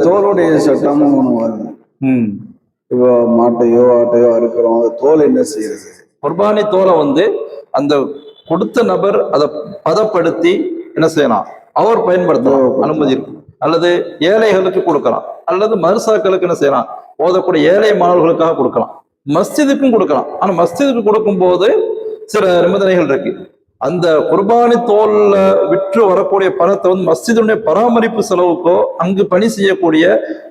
தோலுடைய சட்டமும் ஒண்ணு வருது. இப்போ மாட்டையோ ஆட்டையோ அறுக்கிறோம், அந்த தோல் என்ன செய்யறது? குர்பானி தோலை அந்த கொடுத்த நபர் அதை பதப்படுத்தி என்ன செய்யலாம், அவர் பயன்படுத்தலாம், அனுமதி இருக்கு. அல்லது ஏழைகளுக்கு கொடுக்கலாம், அல்லது மருசாக்களுக்கு என்ன செய்யலாம், ஓதக்கூடிய ஏழை மாணவர்களுக்காக கொடுக்கலாம், மஸ்ஜிதுக்கும் கொடுக்கலாம். ஆனா மஸ்ஜிதுக்கு கொடுக்கும் போது சில நிபந்தனைகள் இருக்கு. அந்த குர்பானி தோல்ல விற்று வரக்கூடிய பணத்தை மஸ்ஜிதுடைய பராமரிப்பு செலவுக்கோ அங்கு பணி செய்யக்கூடிய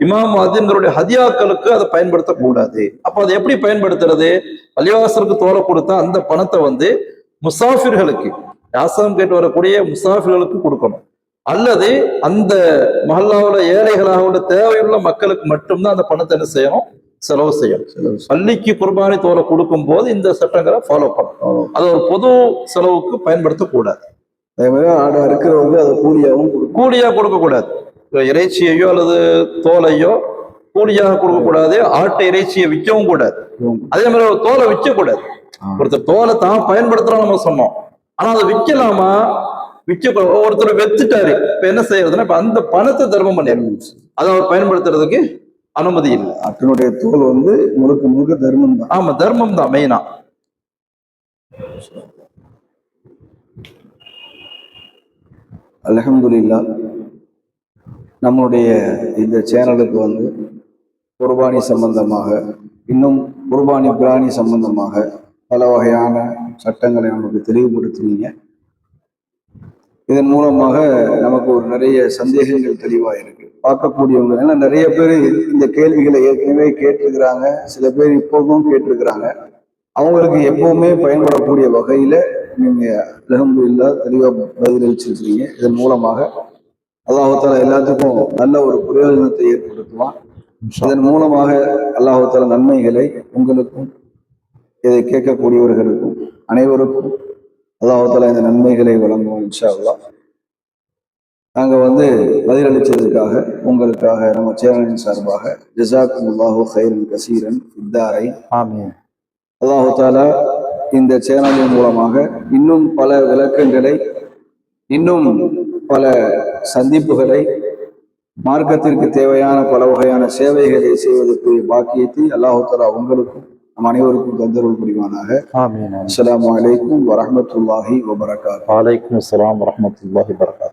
இமாம் அதின்களுடைய ஹதியாக்களுக்கு அதை பயன்படுத்தக்கூடாது. அப்ப அதை எப்படி பயன்படுத்துறது? பள்ளிவாசலுக்கு தோலை கொடுத்தா அந்த பணத்தை முசாஃபிர்களுக்கு, யாசகம் கேட்டு வரக்கூடிய முசாஃபிர்களுக்கு கொடுக்கணும். அல்லது அந்த மஹல்லாவுல ஏழைகளாக தேவையுள்ள மக்களுக்கு மட்டும்தான் அந்த பணத்தை என்ன செய்யணும், செலவு செய்யணும். பள்ளிக்கு குர்பானி தோலை கொடுக்கும் போது இந்த சட்டங்களை ஃபாலோ பண்ணணும். அது ஒரு பொது செலவுக்கு பயன்படுத்தக்கூடாது. அதே மாதிரி ஆடு அறுக்கிறவங்க அதை கூலியா கொடுக்க கூடாது. இறைச்சியையோ அல்லது தோலையோ கூலியாக கொடுக்க கூடாது. ஆட்டு இறைச்சியை விற்கவும் கூடாது. அதே மாதிரி ஒரு தோலை விற்க கூடாது. ஒருத்தர் தோலை தான் பயன்படுத்துறோம் நம்ம சொன்னோம், ஆனா அதை விற்கலாமா? ஒருத்தர் வெத்துட்டாரு, இப்ப என்ன செய்யறதுன்னா இப்ப அந்த பணத்தை தர்மம் பண்ணிடணும். அதை அவர் பயன்படுத்துறதுக்கு அனுமதி இல்லை. ஆட்டினுடைய தோல் முழுக்க முழுக்க தர்மம் தான். ஆமா, தர்மம் தான் மெயினா. அல்ஹம்துலில்லாஹ், நம்முடைய இந்த சேனலுக்கு குர்பானி சம்பந்தமாக, இன்னும் குர்பானி பிராணி சம்பந்தமாக பல வகையான சட்டங்களை நமக்கு தெளிவுபடுத்தினீங்க. இதன் மூலமாக நமக்கு ஒரு நிறைய சந்தேகங்கள் தெளிவாக இருக்கு. பார்க்கக்கூடியவங்க ஏன்னா நிறைய பேர் இந்த கேள்விகளை ஏற்கனவே கேட்டிருக்கிறாங்க, சில பேர் இப்போதும் கேட்டிருக்கிறாங்க. அவங்களுக்கு எப்பவுமே பயன்படக்கூடிய வகையில நீங்க அல்ஹம்துலில்லாஹ் தெளிவா பதிலளிச்சிருக்கிறீங்க. இதன் மூலமாக அல்லாஹ் தஆலா எல்லாத்துக்கும் நல்ல ஒரு பிரயோஜனத்தை ஏற்படுத்துவான். இதன் மூலமாக அல்லாஹ் தஆலா நன்மைகளை உங்களுக்கும் இதை கேட்கக்கூடியவர்களுக்கும் அனைவருக்கும் அல்லாஹ் தஆலா இந்த நன்மைகளை வழங்குவோம் இன்ஷா அல்லாஹ். நாங்க பதிலளிச்சதுக்காக உங்களுக்காக நம்ம சேனலின் சார்பாக ஜஸாக்குமுல்லாஹு கைரன் கசீரன் ஃபித்தாரை. ஆமீன். அல்லாஹ் தஆலா இந்த சேனலின் மூலமாக இன்னும் பல விளக்கங்களை, இன்னும் பல சந்திப்புகளை, மார்க்கத்திற்கு தேவையான பல வகையான சேவைகளை செய்வதற்கு பாக்கியத்தை அல்லாஹ் தஆலா உங்களுக்கும் நம் அனைவருக்கும் தந்தருள் புரிவானாக. ஆமீன். அஸ்ஸலாமு அலைக்கும் வரஹ்மத்துல்லாஹி வபரகாத்துஹு. வலைக்கும் அஸ்ஸலாம் வரஹ்மத்துல்லாஹி வபரகாத்துஹு.